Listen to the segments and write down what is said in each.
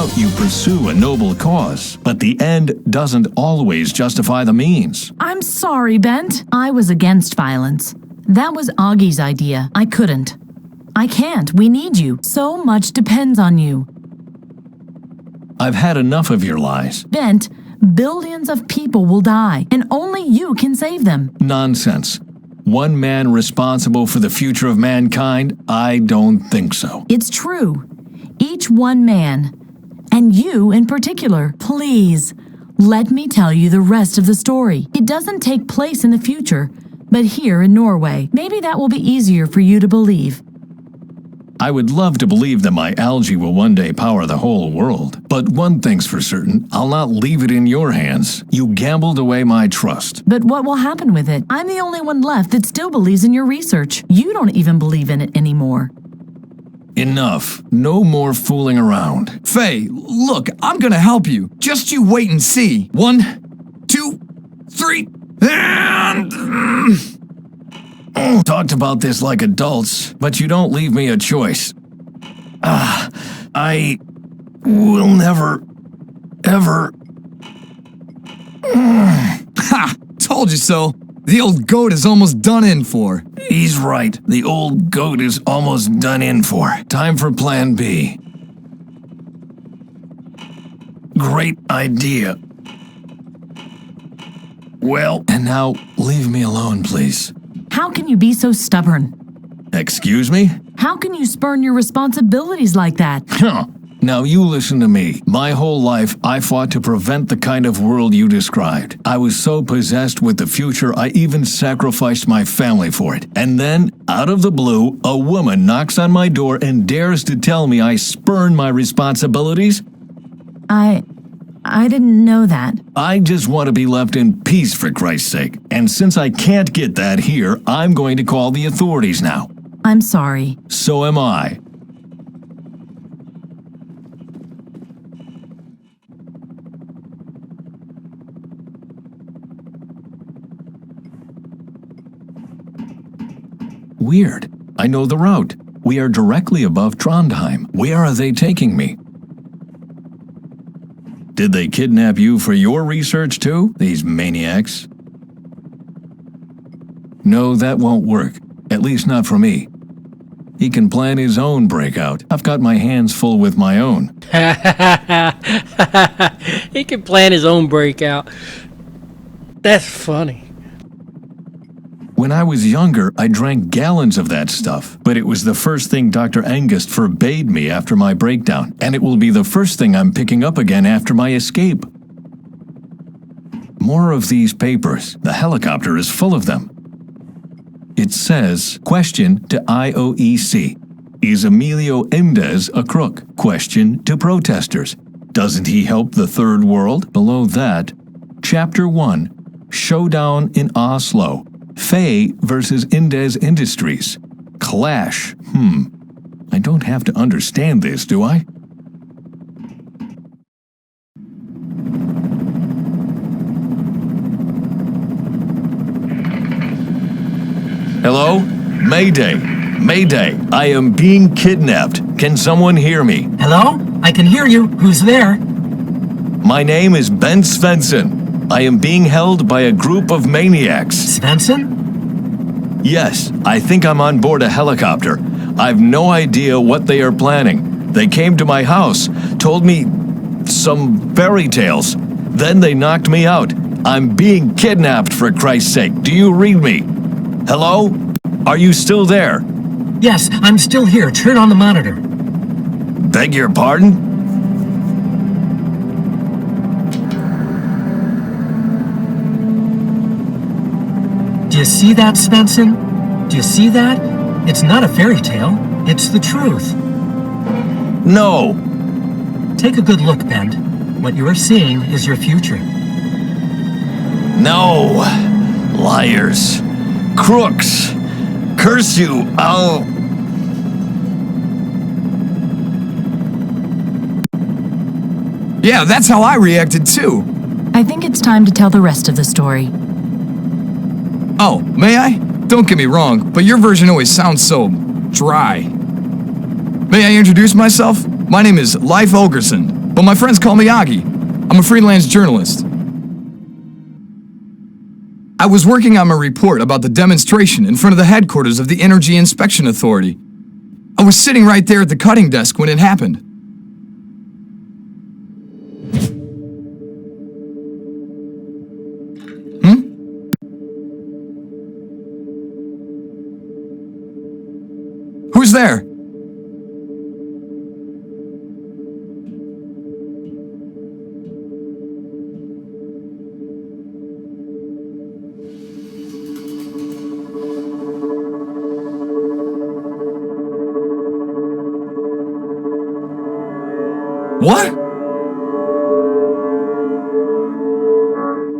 doubt you pursue a noble cause, but the end doesn't always justify the means. I'm sorry, Bent. I was against violence. That was Augie's idea. I couldn't. I can't. We need you. So much depends on you. I've had enough of your lies. Bent, billions of people will die, and only you can save them. Nonsense. One man responsible for the future of mankind? I don't think so. It's true. Each one man. And you in particular. Please, let me tell you the rest of the story. It doesn't take place in the future, but here in Norway. Maybe that will be easier for you to believe. I would love to believe that my algae will one day power the whole world. But one thing's for certain, I'll not leave it in your hands. You gambled away my trust. But what will happen with it? I'm the only one left that still believes in your research. You don't even believe in it anymore. Enough. No more fooling around. Faye, look, I'm gonna help you. Just you wait and see. 1, 2, 3, and... Talked about this like adults, but you don't leave me a choice. I will never, ever... Ha! Told you so. The old goat is almost done in for. He's right. The old goat is almost done in for. Time for Plan B. Great idea. Well, and now leave me alone, please. How can you be so stubborn? Excuse me? How can you spurn your responsibilities like that? Now you listen to me. My whole life, I fought to prevent the kind of world you described. I was so possessed with the future, I even sacrificed my family for it. And then, out of the blue, a woman knocks on my door and dares to tell me I spurn my responsibilities? I didn't know that. I just want to be left in peace, for Christ's sake. And since I can't get that here, I'm going to call the authorities now. I'm sorry. So am I. Weird. I know the route. We are directly above Trondheim. Where are they taking me? Did they kidnap you for your research too, these maniacs? No, that won't work. At least not for me. He can plan his own breakout. I've got my hands full with my own. He can plan his own breakout. That's funny. When I was younger, I drank gallons of that stuff, but it was the first thing Dr. Angus forbade me after my breakdown, and it will be the first thing I'm picking up again after my escape. More of these papers. The helicopter is full of them. It says, question to IOEC. Is Emilio Indes a crook? Question to protesters. Doesn't he help the third world? Below that, Chapter 1, Showdown in Oslo. Faye versus Indes Industries. Clash. I don't have to understand this, do I? Hello? Mayday. Mayday. I am being kidnapped. Can someone hear me? Hello? I can hear you. Who's there? My name is Ben Svensson. I am being held by a group of maniacs. Svensson? Yes, I think I'm on board a helicopter. I've no idea what they are planning. They came to my house, told me some fairy tales. Then they knocked me out. I'm being kidnapped, for Christ's sake. Do you read me? Hello? Are you still there? Yes, I'm still here. Turn on the monitor. Beg your pardon? Do you see that, Svensson? Do you see that? It's not a fairy tale. It's the truth. No. Take a good look, Ben. What you are seeing is your future. No. Liars. Crooks. Curse you. I'll... Yeah, that's how I reacted too. I think it's time to tell the rest of the story. Oh, may I? Don't get me wrong, but your version always sounds so dry. May I introduce myself? My name is Leif Olgerson, Well, my friends call me Augie. I'm a freelance journalist. I was working on my report about the demonstration in front of the headquarters of the Energy Inspection Authority. I was sitting right there at the cutting desk when it happened. Who's there? What?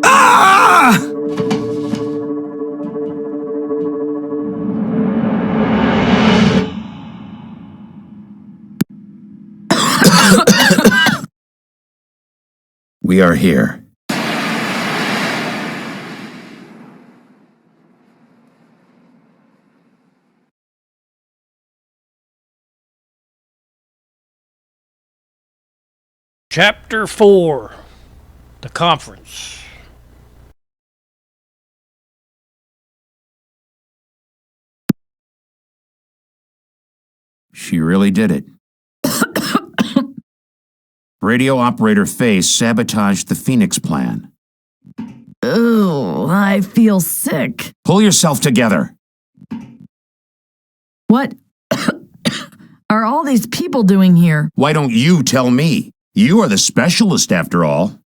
Ah! We are here. Chapter 4. The Conference. She really did it. Radio operator Faye sabotaged the Phoenix plan. Oh, I feel sick. Pull yourself together. What are all these people doing here? Why don't you tell me? You are the specialist after all.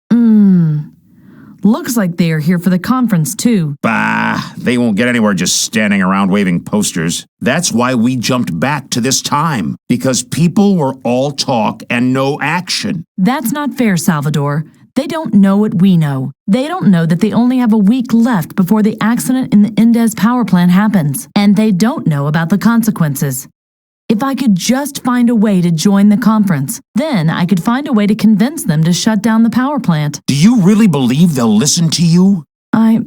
Looks like they are here for the conference, too. Bah, they won't get anywhere just standing around waving posters. That's why we jumped back to this time, because people were all talk and no action. That's not fair, Salvador. They don't know what we know. They don't know that they only have a week left before the accident in the Indez power plant happens. And they don't know about the consequences. If I could just find a way to join the conference, then I could find a way to convince them to shut down the power plant. Do you really believe they'll listen to you? I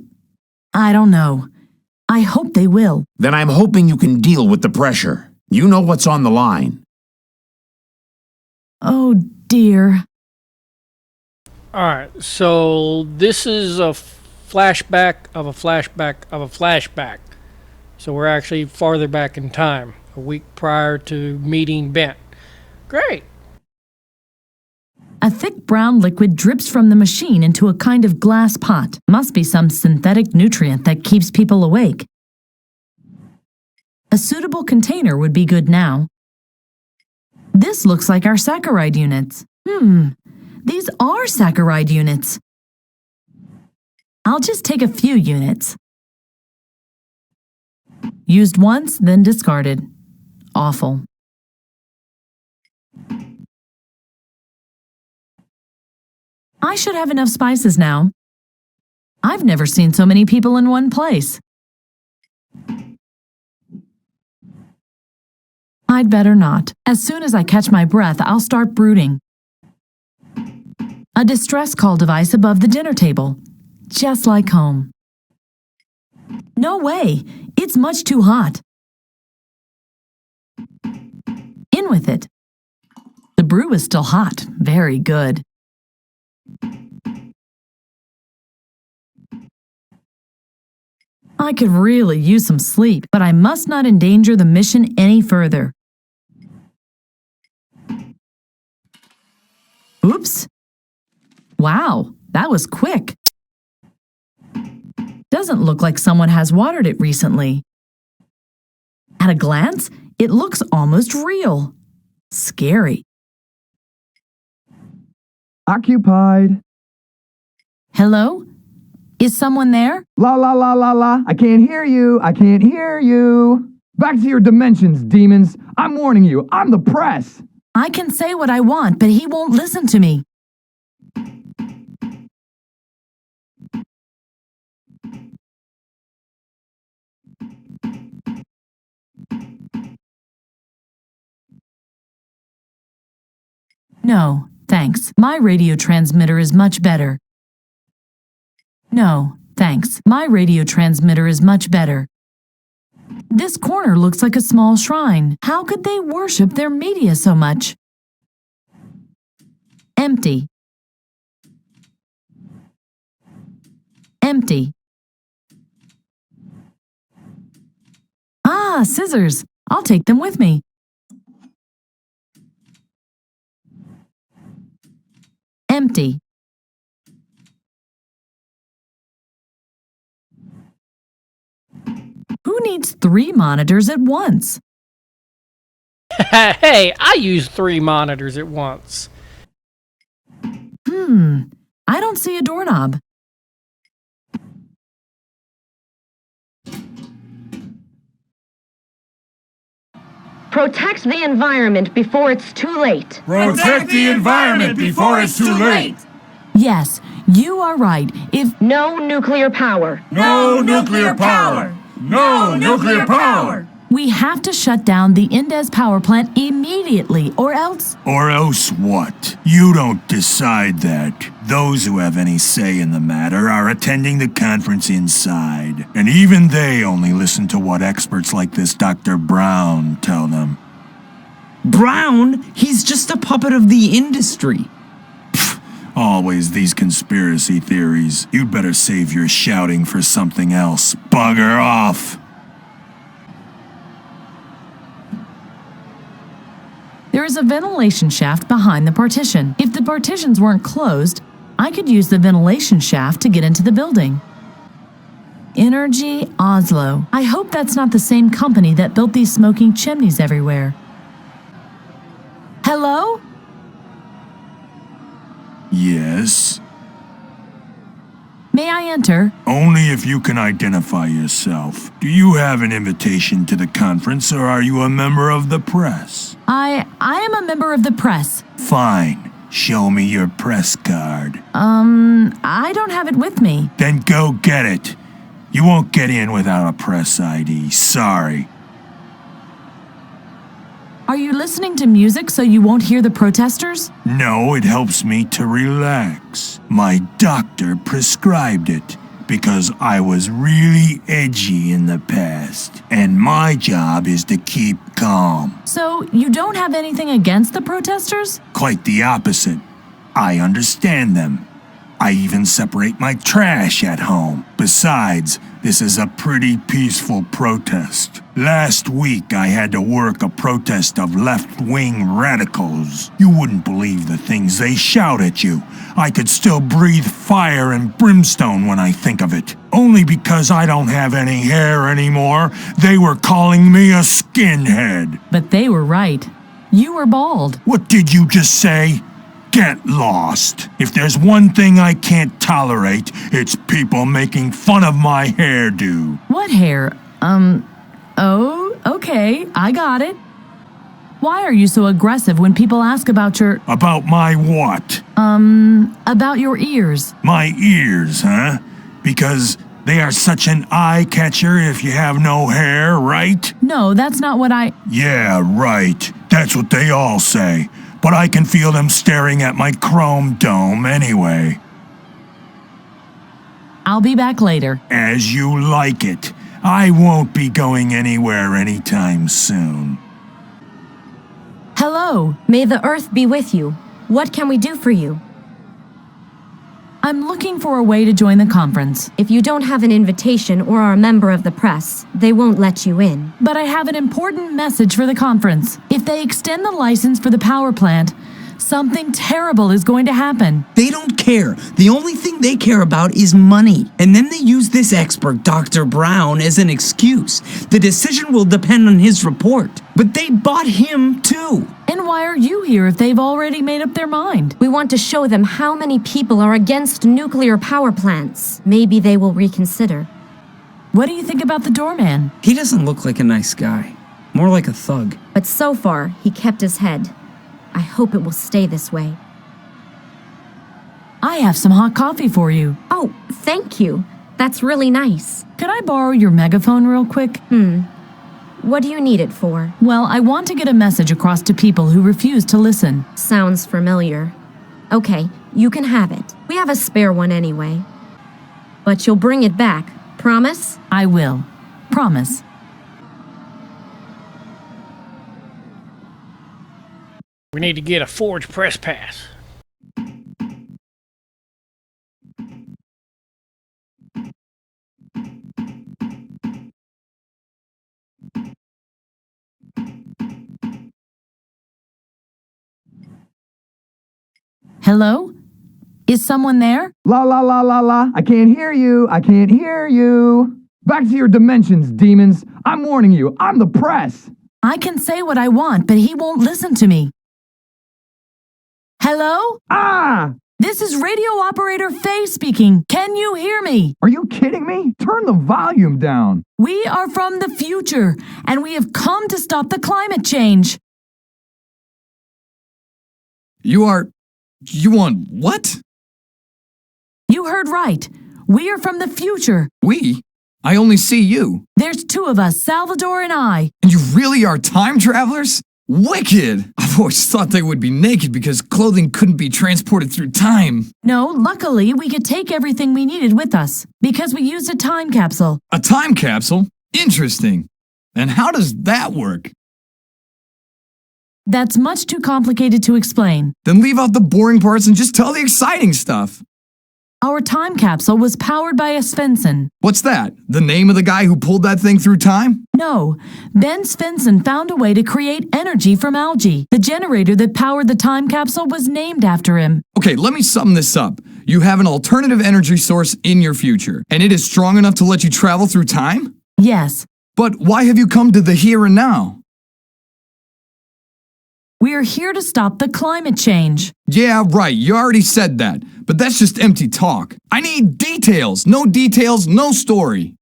don't know. I hope they will. Then I'm hoping you can deal with the pressure. You know what's on the line. Oh, dear. Alright, so this is a flashback of a flashback of a flashback. So we're actually farther back in time, a week prior to meeting Bent. Great. A thick brown liquid drips from the machine into a kind of glass pot. Must be some synthetic nutrient that keeps people awake. A suitable container would be good now. This looks like our saccharide units. These are saccharide units. I'll just take a few units. Used once, then discarded. Awful. I should have enough spices now. I've never seen so many people in one place. I'd better not. As soon as I catch my breath, I'll start brooding. A distress call device above the dinner table. Just like home. No way! It's much too hot. In with it. The brew is still hot. Very good. I could really use some sleep, but I must not endanger the mission any further. Oops. Wow, that was quick. Doesn't look like someone has watered it recently. At a glance, it looks almost real. Scary. Occupied. Hello? Is someone there? La la la la la. I can't hear you. I can't hear you. Back to your dimensions, demons. I'm warning you. I'm the press. I can say what I want, but he won't listen to me. No, thanks. My radio transmitter is much better. No, thanks. My radio transmitter is much better. This corner looks like a small shrine. How could they worship their media so much? Empty. Empty. Ah, scissors. I'll take them with me. Empty. Who needs 3 monitors at once? Hey, I use 3 monitors at once. I don't see a doorknob. Protect the environment before it's too late. Protect the environment before it's too late. Yes, you are right. If No nuclear power. No nuclear power. No nuclear power. we have to shut down the Indes power plant immediately, or else Or else what? You don't decide that. Those who have any say in the matter are attending the conference inside. And even they only listen to what experts like this Dr. Brown tell them. Brown? He's just a puppet of the industry. Always these conspiracy theories. You'd better save your shouting for something else. Bugger off! there is a ventilation shaft behind the partition. If the partitions weren't closed, I could use the ventilation shaft to get into the building. Energy Oslo. I hope that's not the same company that built these smoking chimneys everywhere. Hello? Yes? May I enter? Only if you can identify yourself. Do you have an invitation to the conference, or are you a member of the press? I am a member of the press. Fine. Show me your press card. I don't have it with me. Then go get it. You won't get in without a press ID. Sorry. Are you listening to music so you won't hear the protesters? No, it helps me to relax. My doctor prescribed it because I was really edgy in the past, and my job is to keep calm. So you don't have anything against the protesters? Quite the opposite. I understand them. I even separate my trash at home. Besides, this is a pretty peaceful protest. Last week, I had to work a protest of left-wing radicals. You wouldn't believe the things they shout at you. I could still breathe fire and brimstone when I think of it. Only because I don't have any hair anymore, they were calling me a skinhead. But they were right. You were bald. What did you just say? Get lost. If there's one thing I can't tolerate, it's people making fun of my hairdo. What hair? Oh, okay, I got it. Why are you so aggressive when people ask about your, About my what? about your ears? My ears, huh? Because they are such an eye-catcher if you have no hair, right? No, that's not what I... Yeah, right. That's what they all say. But I can feel them staring at my chrome dome anyway. I'll be back later. As you like it. I won't be going anywhere anytime soon. Hello. May the earth be with you. What can we do for you? I'm looking for a way to join the conference, If you don't have an invitation or are a member of the press, they won't let you in. but I have an important message for the conference. If they extend the license for the power plant, something terrible is going to happen. They don't care. The only thing they care about is money. And then they use this expert, Dr. Brown, as an excuse. The decision will depend on his report. But they bought him, too. And why are you here if they've already made up their mind? We want to show them how many people are against nuclear power plants. Maybe they will reconsider. What do you think about the doorman? He doesn't look like a nice guy. More like a thug. But so far, he kept his head. I hope it will stay this way. I have some hot coffee for you. Oh, thank you. That's really nice. Could I borrow your megaphone real quick? What do you need it for? Well, I want to get a message across to people who refuse to listen. Sounds familiar. Okay, you can have it. We have a spare one anyway. But you'll bring it back, promise? I will. Promise. We need to get a forged press pass. Hello? Is someone there? La la la la la. I can't hear you. I can't hear you. Back to your dimensions, demons. I'm warning you. I'm the press. I can say what I want, but he won't listen to me. Hello? Ah! This is radio operator Faye speaking. Can you hear me? Are you kidding me? Turn the volume down. We are from the future, and we have come to stop the climate change. You want what? You heard right. We are from the future. We? I only see you. There's two of us, Salvador and I. And you really are time travelers? Wicked! I've always thought they would be naked because clothing couldn't be transported through time. No, luckily we could take everything we needed with us because we used a time capsule. A time capsule? Interesting. And how does that work? That's much too complicated to explain. Then leave out the boring parts and just tell the exciting stuff. Our time capsule was powered by a Svensson. What's that? The name of the guy who pulled that thing through time? No, Ben Svensson found a way to create energy from algae. The generator that powered the time capsule was named after him. Okay, let me sum this up. You have an alternative energy source in your future, and it is strong enough to let you travel through time? Yes. But why have you come to the here and now? We're here to stop the climate change. Yeah, right, you already said that. But that's just empty talk. I need details. No details, no story.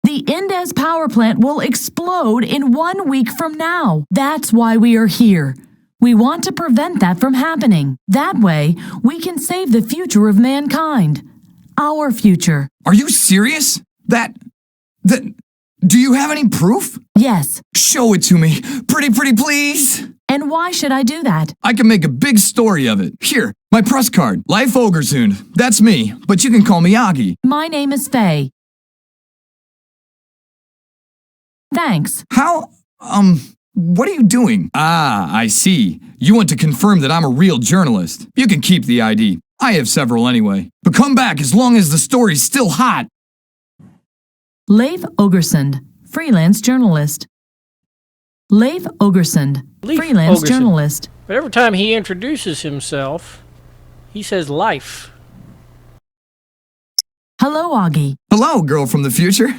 The Indes power plant will explode in 1 week from now. That's why we are here. We want to prevent that from happening. That way, we can save the future of mankind. Our future. Are you serious? Do you have any proof? Yes. Show it to me. Pretty, please. And why should I do that? I can make a big story of it. Here, my press card. Life Ogersund. That's me, but you can call me Augie. My name is Faye. Thanks. How, what are you doing? Ah, I see. You want to confirm that I'm a real journalist. You can keep the ID. I have several anyway. But come back as long as the story's still hot. Leif Ogersund, freelance journalist. Leif Ogersund, freelance Ogersund. journalist. But every time he introduces himself, he says life. Hello, Augie. Hello, girl from the future.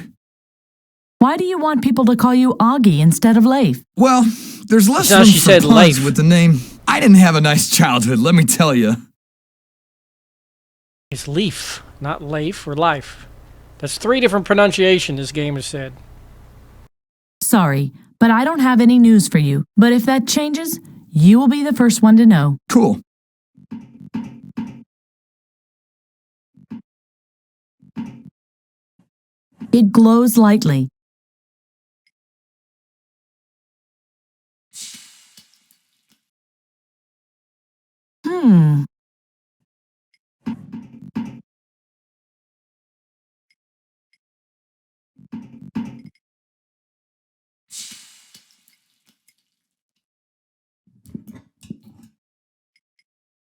Why do you want people to call you Augie instead of Leif? Well, there's less No, room she for said puns Leif. with the name. I didn't have a nice childhood, let me tell you. It's leaf, not Leif or life. That's 3 different pronunciations this game has said. Sorry, but I don't have any news for you. But if that changes, you will be the first one to know. Cool. It glows lightly.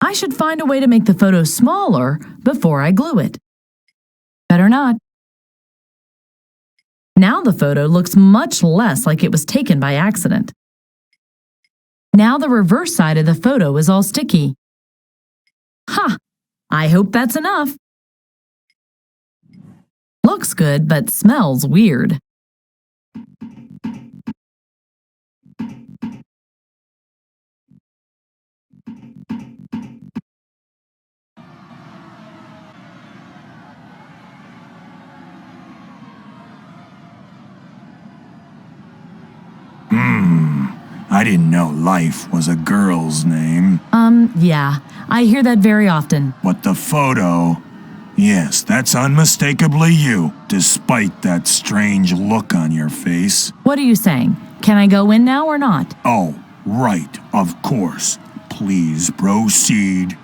I should find a way to make the photo smaller before I glue it. Better not. Now the photo looks much less like it was taken by accident. Now the reverse side of the photo is all sticky. Ha! I hope that's enough. Looks good, but smells weird. I didn't know life was a girl's name. Yeah, I hear that very often. But the photo... Yes, that's unmistakably you, despite that strange look on your face. What are you saying? Can I go in now or not? Oh, right, of course. Please proceed.